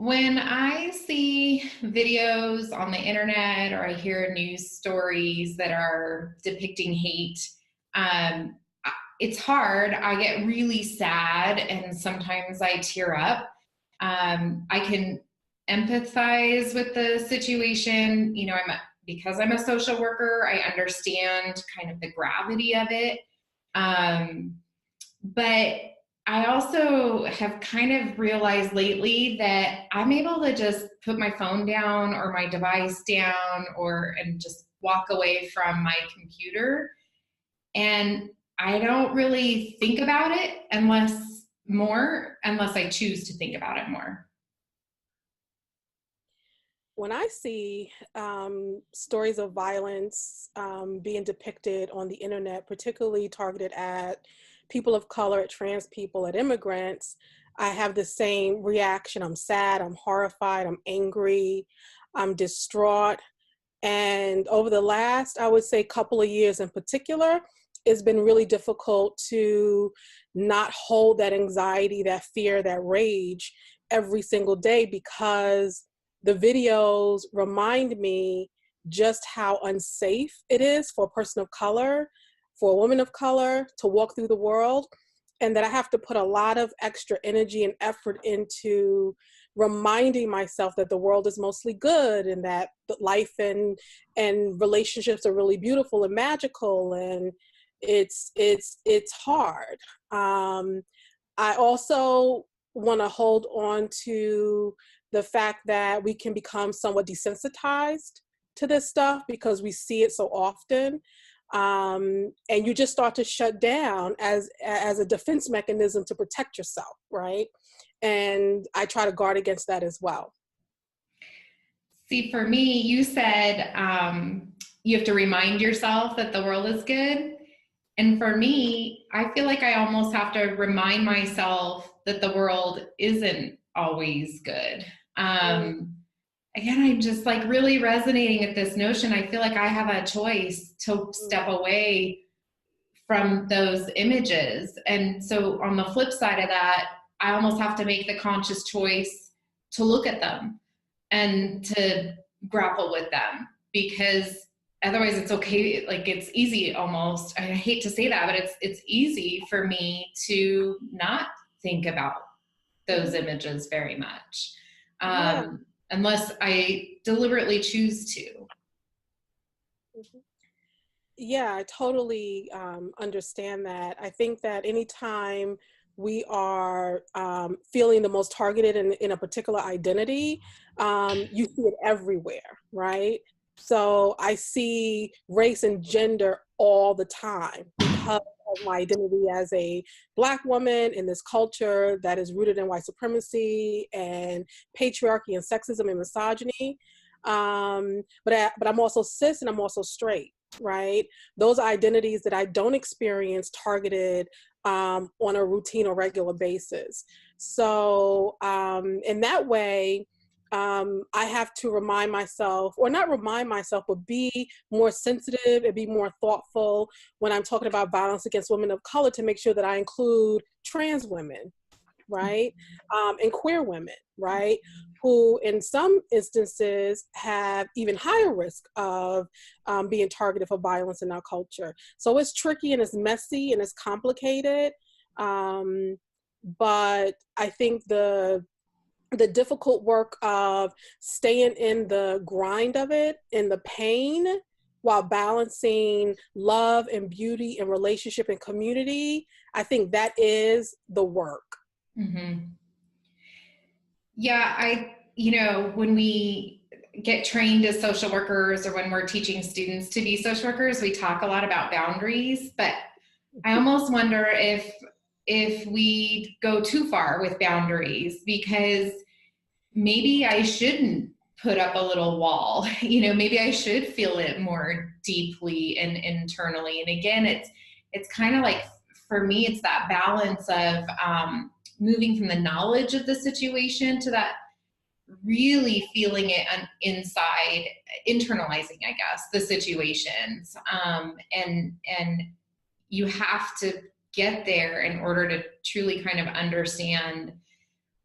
When I see videos on the internet or I hear news stories that are depicting hate, um, it's hard. I get really sad and sometimes I tear up. I can empathize with the situation. Because I'm a social worker, I understand kind of the gravity of it. Um, but I also have kind of realized lately that I'm able to just put my phone down or my device down and just walk away from my computer. And I don't really think about it unless I choose to think about it more. When I see stories of violence being depicted on the internet, particularly targeted at people of color, at trans people, at immigrants, I have the same reaction. I'm sad, I'm horrified, I'm angry, I'm distraught. And over the last, I would say, couple of years in particular, it's been really difficult to not hold that anxiety, that fear, that rage every single day, because the videos remind me just how unsafe it is for a person of color, for a woman of color to walk through the world, and that I have to put a lot of extra energy and effort into reminding myself that the world is mostly good and that life and relationships are really beautiful and magical, and it's hard. I also want to hold on to the fact that we can become somewhat desensitized to this stuff because we see it so often. And you just start to shut down as a defense mechanism to protect yourself, right? And I try to guard against that as well. See, for me, you said you have to remind yourself that the world is good. And for me, I feel like I almost have to remind myself that the world isn't always good. Again, I'm just like really resonating with this notion. I feel like I have a choice to step away from those images. And so on the flip side of that, I almost have to make the conscious choice to look at them and to grapple with them, because otherwise it's okay. Like, it's easy almost. I hate to say that, but it's easy for me to not think about those images very much, unless I deliberately choose to. Yeah, I totally understand that. I think that anytime we are feeling the most targeted in a particular identity, you see it everywhere, right? So I see race and gender all the time because of my identity as a Black woman in this culture that is rooted in white supremacy and patriarchy and sexism and misogyny. But I'm also cis and I'm also straight, right? Those are identities that I don't experience targeted on a routine or regular basis. So in that way, I have to remind myself, or not remind myself, but be more sensitive and be more thoughtful when I'm talking about violence against women of color, to make sure that I include trans women, right? And queer women, right? Who in some instances have even higher risk of being targeted for violence in our culture. So it's tricky and it's messy and it's complicated. But I think the difficult work of staying in the grind of it, in the pain, while balancing love and beauty and relationship and community, I think that is the work. Mm-hmm. Yeah, when we get trained as social workers or when we're teaching students to be social workers, we talk a lot about boundaries, but I almost wonder if we go too far with boundaries, because maybe I shouldn't put up a little wall. Maybe I should feel it more deeply and internally. And again, it's kind of like, for me, it's that balance of moving from the knowledge of the situation to that really feeling it inside, internalizing, I guess, the situations. And you have to get there in order to truly kind of understand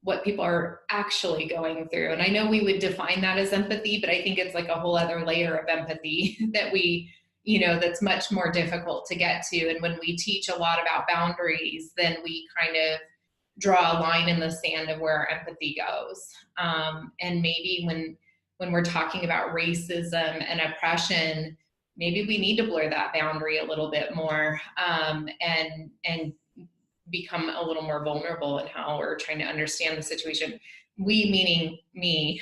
what people are actually going through. And I know we would define that as empathy, but I think it's like a whole other layer of empathy that we, that's much more difficult to get to. And when we teach a lot about boundaries, then we kind of draw a line in the sand of where our empathy goes. And maybe when we're talking about racism and oppression, maybe we need to blur that boundary a little bit more, and become a little more vulnerable in how we're trying to understand the situation. We meaning me,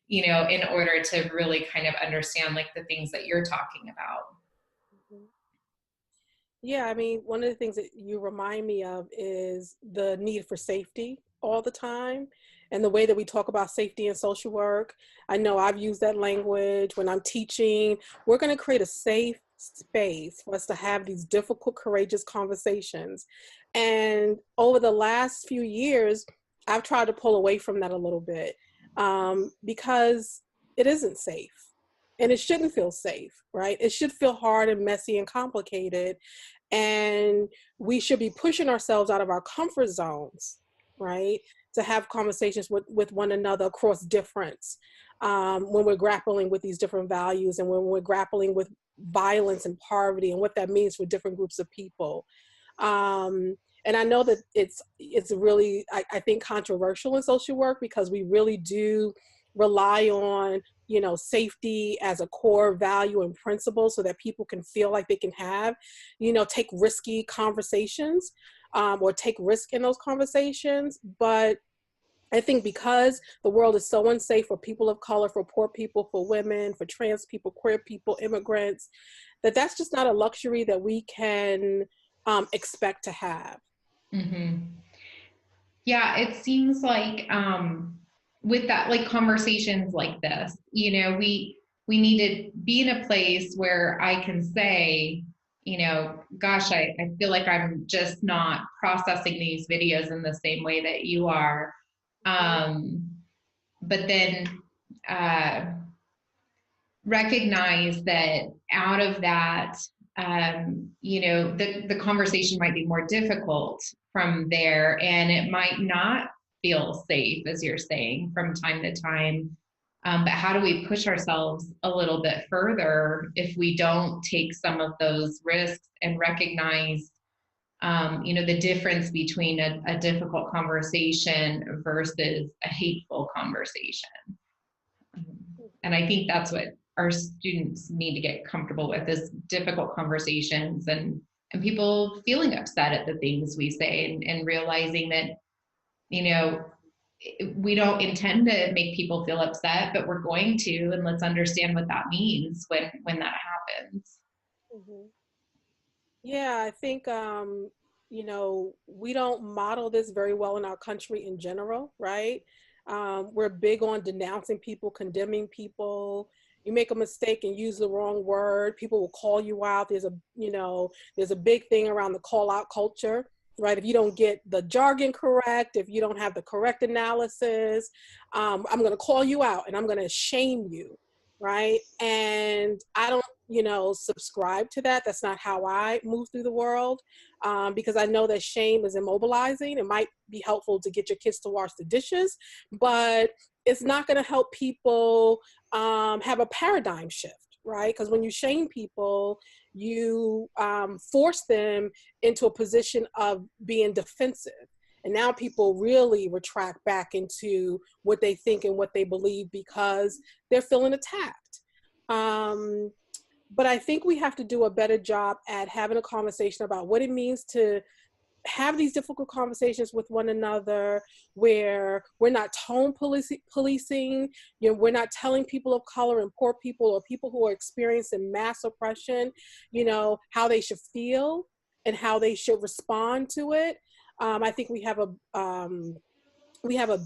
in order to really kind of understand like the things that you're talking about. Yeah, I mean, one of the things that you remind me of is the need for safety all the time, and the way that we talk about safety in social work. I know I've used that language when I'm teaching. We're going to create a safe space for us to have these difficult, courageous conversations. And over the last few years, I've tried to pull away from that a little bit, because it isn't safe. And it shouldn't feel safe, right? It should feel hard and messy and complicated. And we should be pushing ourselves out of our comfort zones, right? To have conversations with one another across difference, when we're grappling with these different values, and when we're grappling with violence and poverty and what that means for different groups of people. And I know that it's really, I think, controversial in social work, because we really do rely on, safety as a core value and principle, so that people can feel like they can have, take risky conversations, or take risk in those conversations. But I think because the world is so unsafe for people of color, for poor people, for women, for trans people, queer people, immigrants, that's just not a luxury that we can expect to have. Mm-hmm. Yeah, it seems like with that, like conversations like this, we need to be in a place where I can say, gosh, I feel like I'm just not processing these videos in the same way that you are. But then recognize that out of that, the conversation might be more difficult from there, and it might not feel safe, as you're saying, from time to time. But how do we push ourselves a little bit further if we don't take some of those risks and recognize, the difference between a difficult conversation versus a hateful conversation? And I think that's what our students need to get comfortable with, is difficult conversations and people feeling upset at the things we say, and realizing that, we don't intend to make people feel upset, but we're going to, and let's understand what that means when that happens. Mm-hmm. Yeah, I think, we don't model this very well in our country in general, right? We're big on denouncing people, condemning people. You make a mistake and use the wrong word, people will call you out. There's a big thing around the call out culture, right? If you don't get the jargon correct, if you don't have the correct analysis, I'm going to call you out and I'm going to shame you, right? And I don't, subscribe to that. That's not how I move through the world, because I know that shame is immobilizing. It might be helpful to get your kids to wash the dishes, but it's not going to help people have a paradigm shift, right? Because when you shame people, you force them into a position of being defensive. And now people really retract back into what they think and what they believe, because they're feeling attacked. But I think we have to do a better job at having a conversation about what it means to have these difficult conversations with one another, where we're not tone policing, we're not telling people of color and poor people, or people who are experiencing mass oppression, how they should feel and how they should respond to it. I think we have a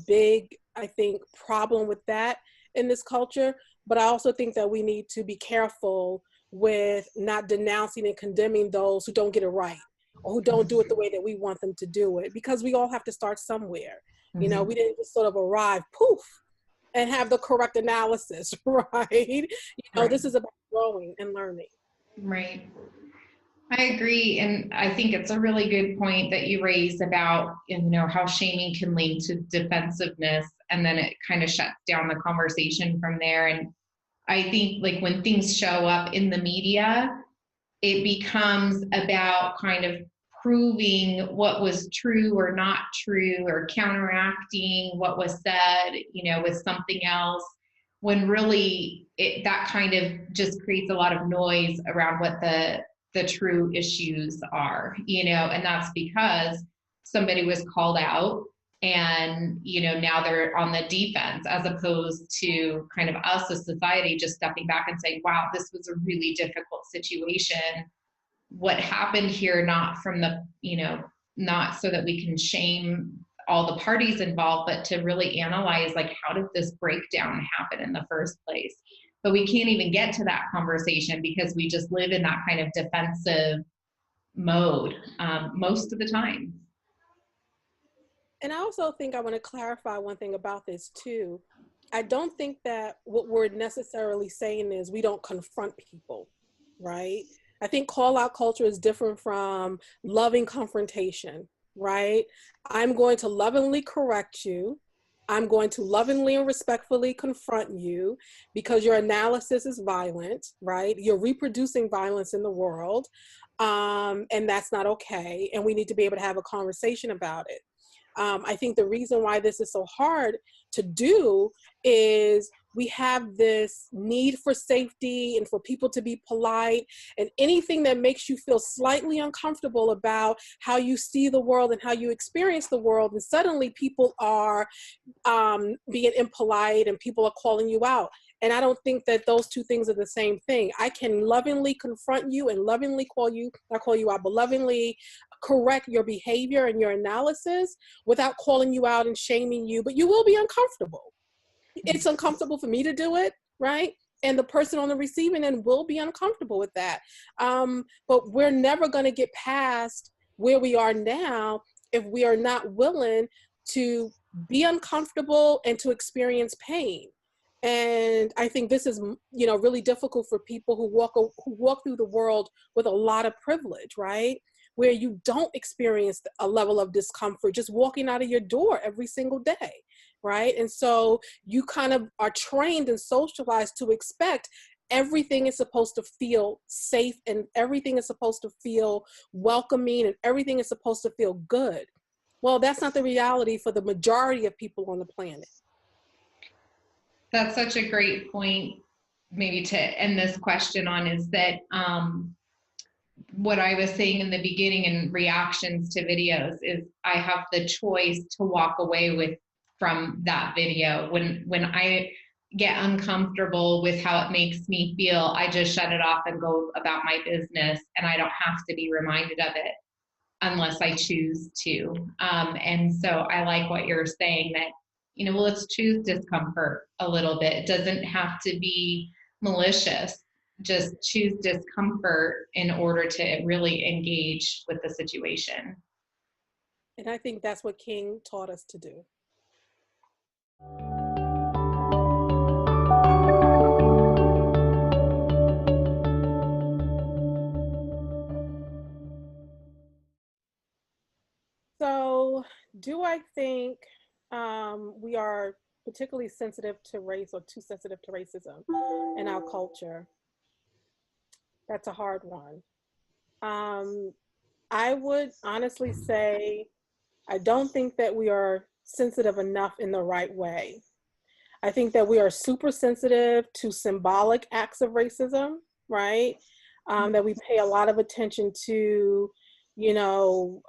big, I think, problem with that in this culture. But I also think that we need to be careful with not denouncing and condemning those who don't get it right, or who don't do it the way that we want them to do it, because we all have to start somewhere. Mm-hmm. We didn't just sort of arrive, poof, and have the correct analysis, right? Right. This is about growing and learning. Right. I agree. And I think it's a really good point that you raised about, how shaming can lead to defensiveness, and then it kind of shuts down the conversation from there. And I think like when things show up in the media, it becomes about kind of proving what was true or not true, or counteracting what was said, with something else, when really that kind of just creates a lot of noise around what the true issues are, and that's because somebody was called out, and now they're on the defense, as opposed to kind of us as society just stepping back and saying, wow, this was a really difficult situation. What happened here, not from the, not so that we can shame all the parties involved, but to really analyze, like, how did this breakdown happen in the first place? But we can't even get to that conversation because we just live in that kind of defensive mode, most of the time. And I also think I want to clarify one thing about this too. I don't think that what we're necessarily saying is we don't confront people, right? I think call out culture is different from loving confrontation, right? I'm going to lovingly correct you. I'm going to lovingly and respectfully confront you because your analysis is violent, right? You're reproducing violence in the world, and that's not okay. And we need to be able to have a conversation about it. I think the reason why this is so hard to do is we have this need for safety and for people to be polite, and anything that makes you feel slightly uncomfortable about how you see the world and how you experience the world, and suddenly people are being impolite and people are calling you out. And I don't think that those two things are the same thing. I can lovingly confront you and lovingly not call you out, but lovingly correct your behavior and your analysis without calling you out and shaming you, but you will be uncomfortable. It's uncomfortable for me to do it, right? And the person on the receiving end will be uncomfortable with that. But we're never going to get past where we are now if we are not willing to be uncomfortable and to experience pain. And I think this is, really difficult for people who walk through the world with a lot of privilege, right? Where you don't experience a level of discomfort just walking out of your door every single day, right? And so you kind of are trained and socialized to expect everything is supposed to feel safe, and everything is supposed to feel welcoming, and everything is supposed to feel good. Well, that's not the reality for the majority of people on the planet. That's such a great point, maybe to end this question on, is that what I was saying in the beginning in reactions to videos is I have the choice to walk away from that video. When I get uncomfortable with how it makes me feel, I just shut it off and go about my business, and I don't have to be reminded of it unless I choose to. And so I like what you're saying, that, well, let's choose discomfort a little bit. It doesn't have to be malicious. Just choose discomfort in order to really engage with the situation. And I think that's what King taught us to do. So, do I think we are particularly sensitive to race, or too sensitive to racism in our culture? That's a hard one. I would honestly say I don't think that we are sensitive enough in the right way. I think that we are super sensitive to symbolic acts of racism, right? That we pay a lot of attention to, you know,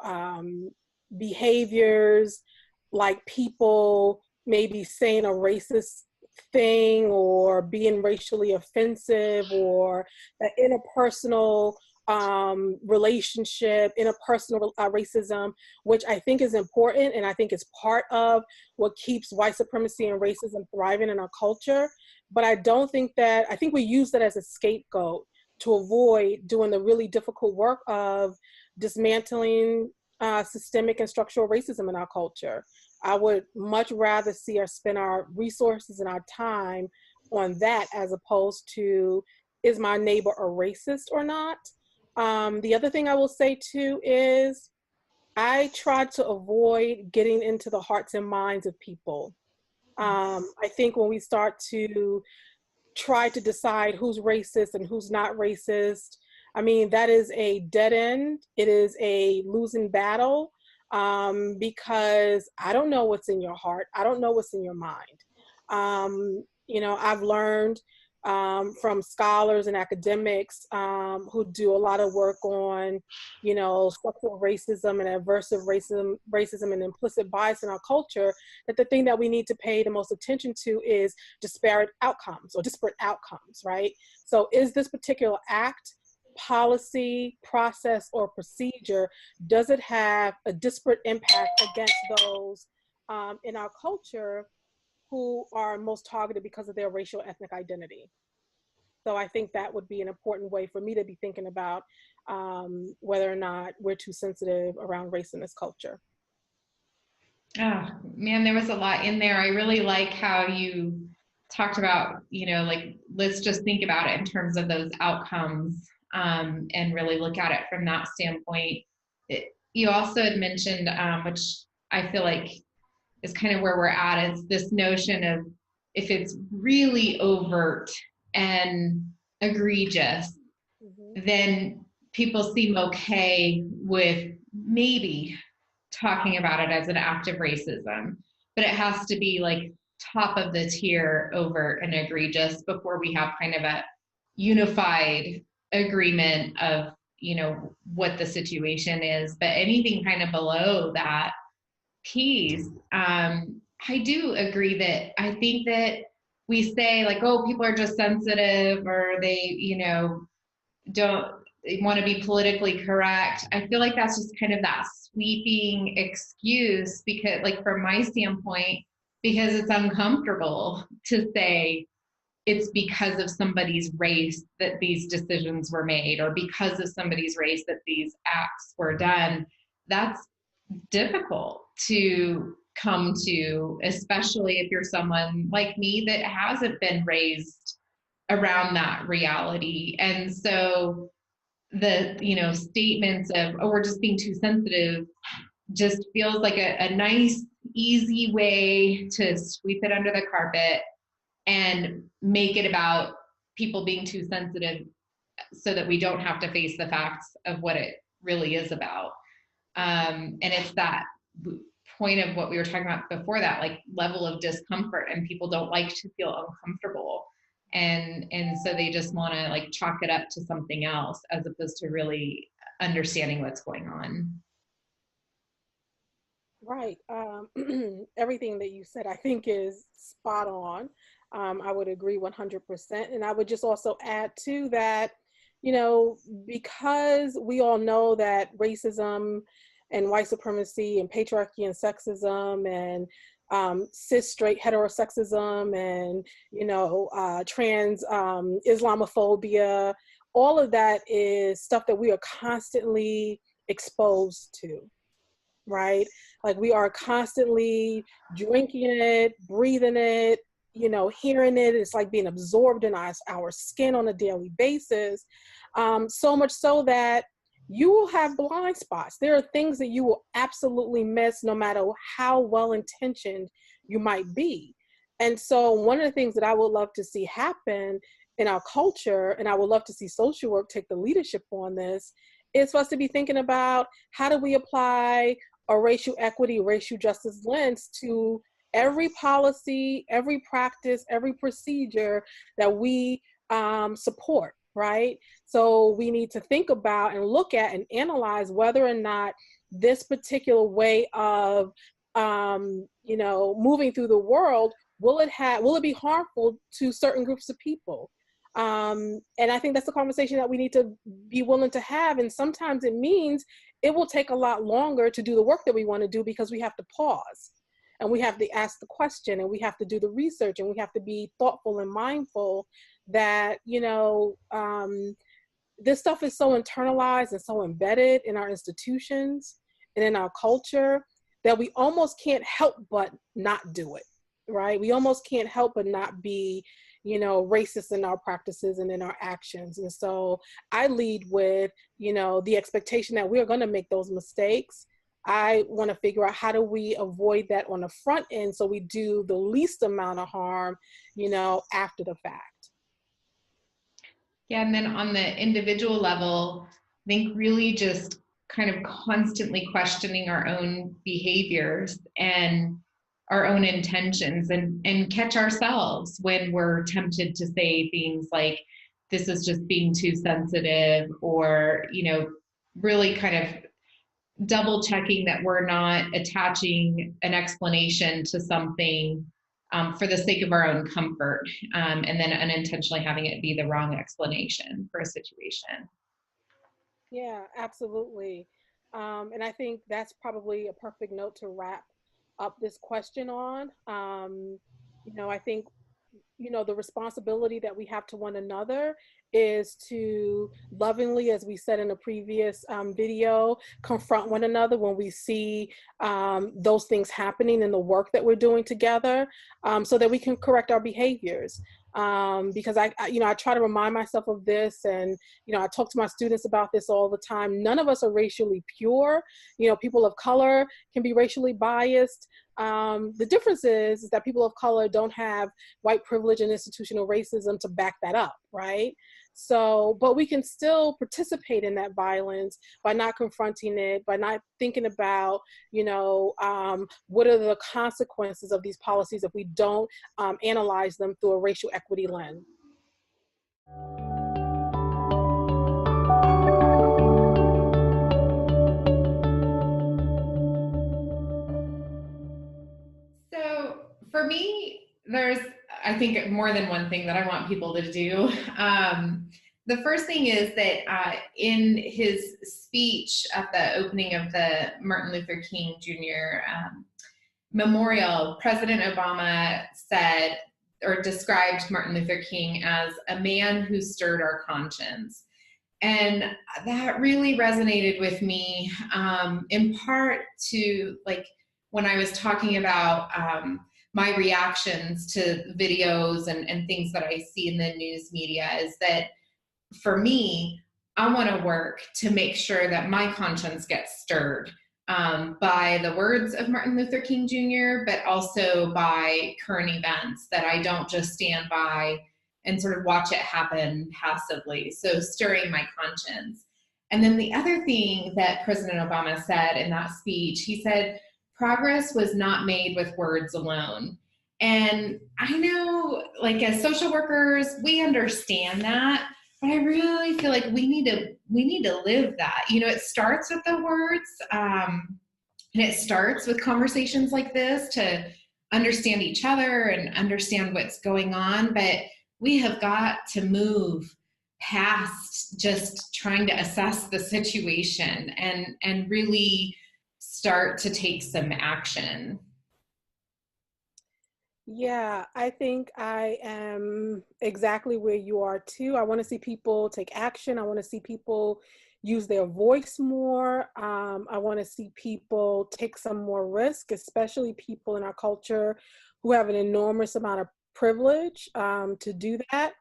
behaviors like people maybe saying a racist thing or being racially offensive, or the interpersonal relationship, interpersonal racism, which I think is important, and I think is part of what keeps white supremacy and racism thriving in our culture. But I think we use that as a scapegoat to avoid doing the really difficult work of dismantling systemic and structural racism in our culture. I would much rather see us spend our resources and our time on that, as opposed to, is my neighbor a racist or not? The other thing I will say too is I try to avoid getting into the hearts and minds of people. I think when we start to try to decide who's racist and who's not racist, I mean, that is a dead end. It is a losing battle, because I don't know what's in your heart. I don't know what's in your mind. You know, I've learned from scholars and academics who do a lot of work on, you know, structural racism and aversive racism and implicit bias in our culture, that the thing that we need to pay the most attention to is disparate outcomes or disparate outcomes, right? So is this particular act, policy, process, or procedure, does it have a disparate impact against those in our culture who are most targeted because of their racial ethnic identity? So I think that would be an important way for me to be thinking about whether or not we're too sensitive around race in this culture. Oh, man, there was a lot in there. I really like how you talked about, you know, like, let's just think about it in terms of those outcomes, and really look at it from that standpoint. You also had mentioned, which I feel like is kind of where we're at, is this notion of if it's really overt and egregious, then people seem okay with maybe talking about it as an act of racism, but it has to be like top of the tier, overt and egregious, before we have kind of a unified agreement of, you know, what the situation is. But anything kind of below that piece, I do agree that I think that we say like, oh, people are just sensitive, or they, you know, don't want to be politically correct. I feel like that's just kind of that sweeping excuse, because, like, from my standpoint, because it's uncomfortable to say it's because of somebody's race that these decisions were made, or because of somebody's race that these acts were done. That's difficult to come to, especially if you're someone like me that hasn't been raised around that reality. And so the, you know, statements of, oh, we're just being too sensitive, just feels like a nice, easy way to sweep it under the carpet and make it about people being too sensitive, so that we don't have to face the facts of what it really is about. And it's that point of what we were talking about before, that like level of discomfort, and people don't like to feel uncomfortable. And so they just want to like chalk it up to something else, as opposed to really understanding what's going on. Right. Everything that you said, I think, is spot on. I would agree 100%. And I would just also add to that, you know, because we all know that racism and white supremacy and patriarchy and sexism and cis straight heterosexism and, you know, trans Islamophobia, all of that is stuff that we are constantly exposed to, right? Like we are constantly drinking it, breathing it, you know, hearing it. It's like being absorbed in our skin on a daily basis. So much so that you will have blind spots. There are things that you will absolutely miss, no matter how well intentioned you might be. And so one of the things that I would love to see happen in our culture, and I would love to see social work take the leadership on this, is for us to be thinking about how do we apply a racial equity, racial justice lens to every policy, every practice, every procedure that we support, right? So we need to think about and look at and analyze whether or not this particular way of, you know, moving through the world, will it be harmful to certain groups of people? And I think that's a conversation that we need to be willing to have. And sometimes it means it will take a lot longer to do the work that we want to do, because we have to pause and we have to ask the question and we have to do the research and we have to be thoughtful and mindful that, you know, this stuff is so internalized and so embedded in our institutions and in our culture that we almost can't help but not do it, right? We almost can't help but not be, racist in our practices and in our actions. And so I lead with, the expectation that we're going to make those mistakes. I want to figure out how do we avoid that on the front end so we do the least amount of harm, after the fact. Yeah, and then on the individual level, I think really just kind of constantly questioning our own behaviors and our own intentions, and catch ourselves when we're tempted to say things like, this is just being too sensitive, or, really kind of double checking that we're not attaching an explanation to something for the sake of our own comfort, and then unintentionally having it be the wrong explanation for a situation. Yeah, absolutely. And I think that's probably a perfect note to wrap up this question on. I think the responsibility that we have to one another is to lovingly, as we said in a previous video, confront one another when we see those things happening in the work that we're doing together, so that we can correct our behaviors. Because I try to remind myself of this, and I talk to my students about this all the time. None of us are racially pure. People of color can be racially biased. The difference is that people of color don't have white privilege and institutional racism to back that up, right? So, but we can still participate in that violence by not confronting it, by not thinking about, what are the consequences of these policies if we don't analyze them through a racial equity lens. So for me, there's, I think, more than one thing that I want people to do. The first thing is that in his speech at the opening of the Martin Luther King Jr. Memorial, President Obama said, or described Martin Luther King as a man who stirred our conscience. And that really resonated with me, in part to, like, when I was talking about my reactions to videos and things that I see in the news media, is that for me, I want to work to make sure that my conscience gets stirred by the words of Martin Luther King Jr., but also by current events, that I don't just stand by and sort of watch it happen passively. So stirring my conscience. And then the other thing that President Obama said in that speech, he said, progress was not made with words alone. And I know, like, as social workers, we understand that, but I really feel like we need to live that. It starts with the words, and it starts with conversations like this to understand each other and understand what's going on. But we have got to move past just trying to assess the situation and really start to take some action. Yeah, I think I am exactly where you are too. I want to see people take action. I want to see people use their voice more. I want to see people take some more risk, especially people in our culture who have an enormous amount of privilege to do that.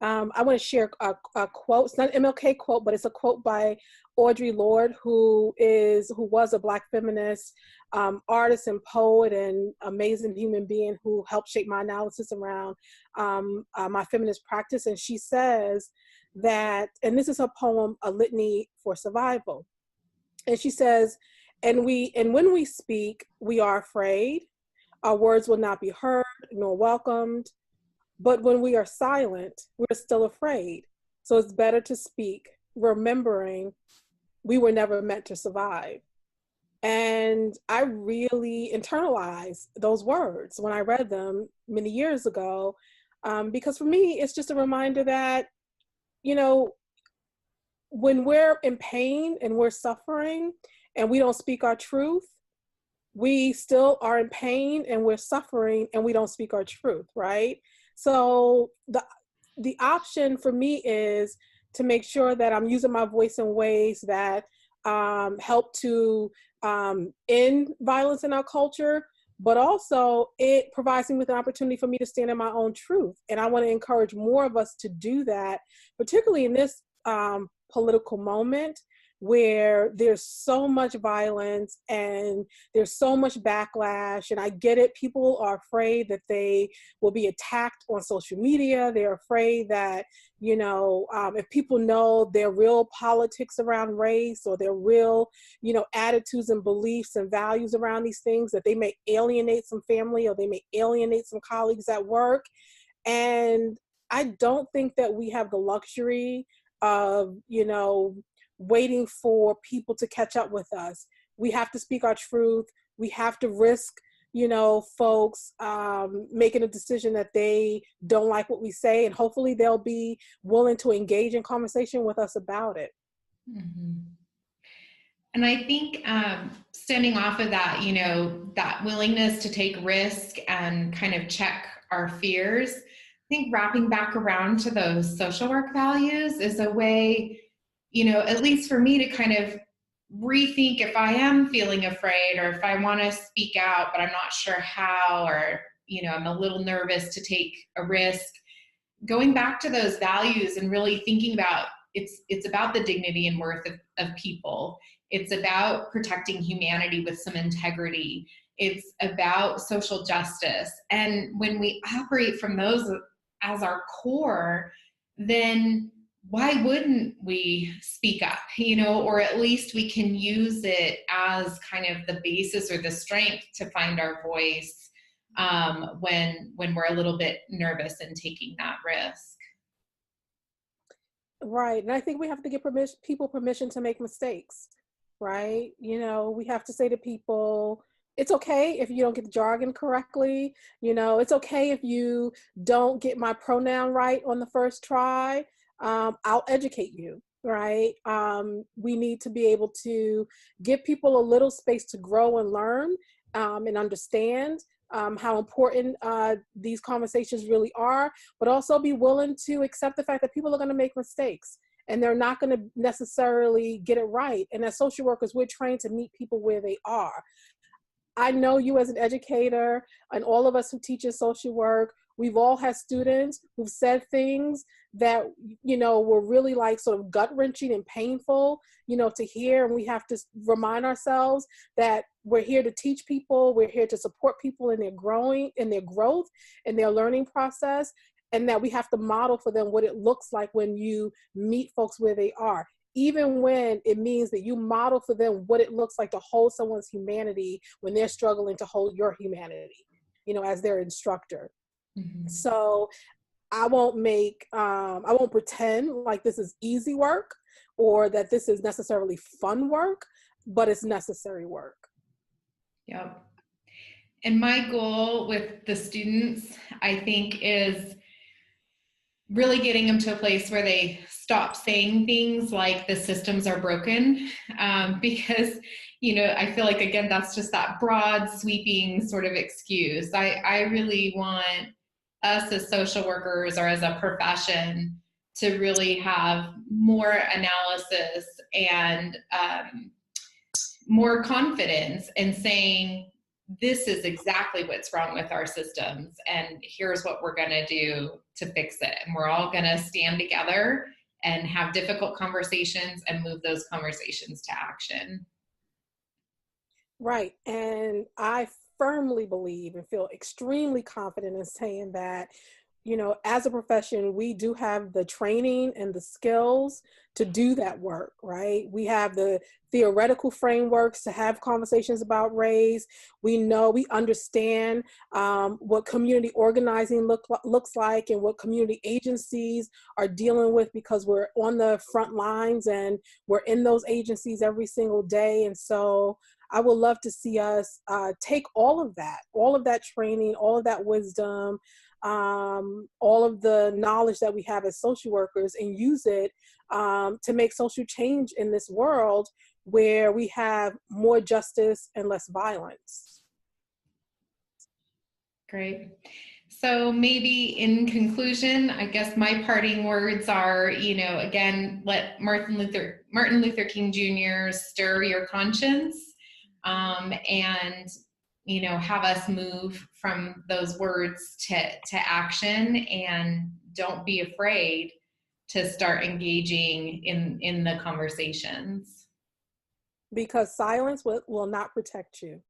I want to share a quote. It's not an MLK quote, but it's a quote by Audre Lorde, who was a Black feminist, artist and poet and amazing human being who helped shape my analysis around my feminist practice. And she says that, and this is her poem, A Litany for Survival. And she says, and when we speak, we are afraid. Our words will not be heard nor welcomed. But when we are silent, we're still afraid. So it's better to speak, remembering we were never meant to survive. And I really internalized those words when I read them many years ago, because for me, it's just a reminder that, when we're in pain and we're suffering and we don't speak our truth, we still are in pain and we're suffering and we don't speak our truth, right? So the option for me is to make sure that I'm using my voice in ways that help to end violence in our culture, but also it provides me with an opportunity for me to stand in my own truth. And I want to encourage more of us to do that, particularly in this political moment where there's so much violence and there's so much backlash. And I get it. People are afraid that they will be attacked on social media. They're afraid that, if people know their real politics around race or their real, attitudes and beliefs and values around these things, that they may alienate some family or they may alienate some colleagues at work. And I don't think that we have the luxury of, waiting for people to catch up with us. We have to speak our truth. We have to risk, folks making a decision that they don't like what we say, and hopefully they'll be willing to engage in conversation with us about it. Mm-hmm. And I think stemming off of that, that willingness to take risk and kind of check our fears, I think wrapping back around to those social work values is a way, at least for me, to kind of rethink if I am feeling afraid or if I want to speak out, but I'm not sure how, or, I'm a little nervous to take a risk. Going back to those values and really thinking about it's about the dignity and worth of people. It's about protecting humanity with some integrity. It's about social justice. And when we operate from those as our core, then why wouldn't we speak up, or at least we can use it as kind of the basis or the strength to find our voice when we're a little bit nervous in taking that risk. Right. And I think we have to give people permission to make mistakes, right? We have to say to people, it's okay if you don't get the jargon correctly. It's okay if you don't get my pronoun right on the first try. I'll educate you, right? We need to be able to give people a little space to grow and learn and understand how important these conversations really are, but also be willing to accept the fact that people are going to make mistakes and they're not going to necessarily get it right. And as social workers, we're trained to meet people where they are. I know you as an educator and all of us who teach in social work, we've all had students who've said things that, were really like sort of gut-wrenching and painful, to hear. And we have to remind ourselves that we're here to teach people, we're here to support people in their growth, in their learning process, and that we have to model for them what it looks like when you meet folks where they are, even when it means that you model for them what it looks like to hold someone's humanity when they're struggling to hold your humanity, as their instructor. Mm-hmm. So I won't pretend like this is easy work or that this is necessarily fun work, but it's necessary work. Yep. And my goal with the students, I think, is really getting them to a place where they stop saying things like the systems are broken, because, I feel like, again, that's just that broad, sweeping sort of excuse. I really want us as social workers or as a profession to really have more analysis and more confidence in saying, this is exactly what's wrong with our systems, and here's what we're going to do to fix it. And we're all going to stand together and have difficult conversations and move those conversations to action. Right. And I firmly believe and feel extremely confident in saying that, as a profession, we do have the training and the skills to do that work, right? We have the theoretical frameworks to have conversations about race. We understand what community organizing looks like and what community agencies are dealing with, because we're on the front lines and we're in those agencies every single day. And so I would love to see us take all of that training, all of that wisdom, all of the knowledge that we have as social workers, and use it to make social change in this world where we have more justice and less violence. Great. So maybe in conclusion, I guess my parting words are, again, let Martin Luther King Jr. stir your conscience, and have us move from those words to action, and don't be afraid to start engaging in the conversations. Because silence will not protect you.